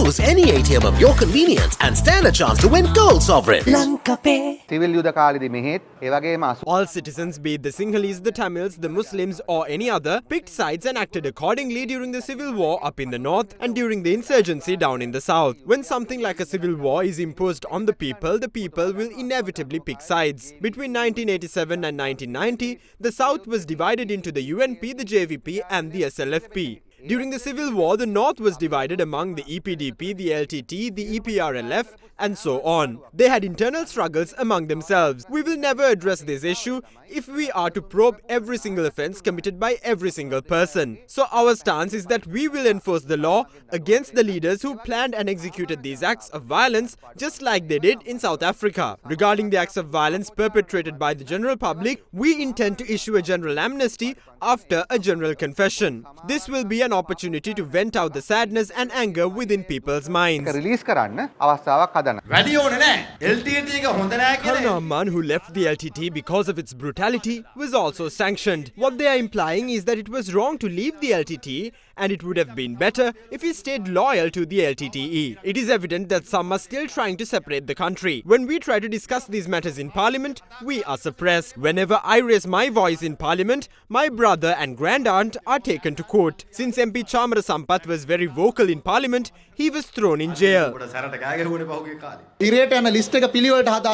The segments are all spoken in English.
Choose any ATM of your convenience and stand a chance to win gold sovereigns. Lanka Pay. Civil යුද කාලෙදි මෙහෙත් ඒ වගේම All citizens, be it the Sinhalese, the Tamils, the Muslims or any other, picked sides and acted accordingly during the civil war up in the north and during the insurgency down in the south. When something like a civil war is imposed on the people will inevitably pick sides. Between 1987 and 1990, the south was divided into the UNP, the JVP and the SLFP. During the civil war, the north was divided among the EPDP, the LTT, the EPRLF and so on. They had internal struggles among themselves. We will never address this issue if we are to probe every single offence committed by every single person. So our stance is that we will enforce the law against the leaders who planned and executed these acts of violence just like they did in South Africa. Regarding the acts of violence perpetrated by the general public, we intend to issue a general amnesty after a general confession. This will be an opportunity to vent out the sadness and anger within people's minds. Release කරන්න අවස්ථාවක් හදන්න. වැඩි ඕනේ නැහැ. LTT එක හොඳ නැහැ කියලා. Karna Amman, who left the LTT because of its brutality, was also sanctioned. What they are implying is that it was wrong to leave the LTT and it would have been better if he stayed loyal to the LTTE. It is evident that some are still trying to separate the country. When we try to discuss these matters in Parliament, we are suppressed. Whenever I raise my voice in Parliament, my brother and grandaunt are taken to court. Since MP Chamara Sampath was very vocal in Parliament, he was thrown in jail.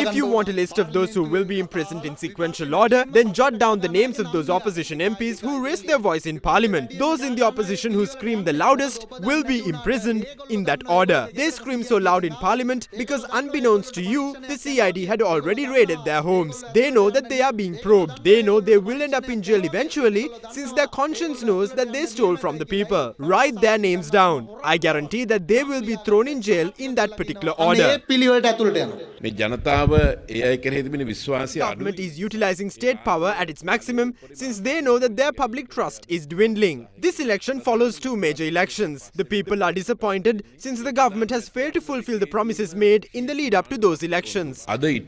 If you want a list of those who will be imprisoned in sequential order, then jot down the names of those opposition MPs who raised their voice in Parliament. Those in the opposition who scream the loudest will be imprisoned in that order. They scream so loud in Parliament because unbeknownst to you, the CID had already raided their homes. They know that they are being probed. They know they will end up in jail eventually since their conscience knows that they stole from the people. Write their names down. I guarantee that they will be thrown in jail in that particular order. Government is utilizing state power at its maximum since they know that their public trust is dwindling. This election follows two major elections. The people are disappointed since the government has failed to fulfill the promises made in the lead up to those elections. We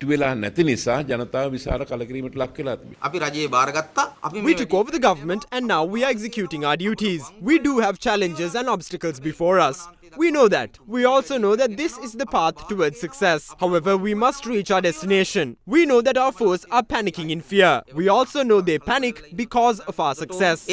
took over the government and now we are executing our duties. We do have challenges and obstacles before us. We know that. We also know that this is the path towards success. However, we must reach our destination. We know that our foes are panicking in fear. We also know they panic because of our success.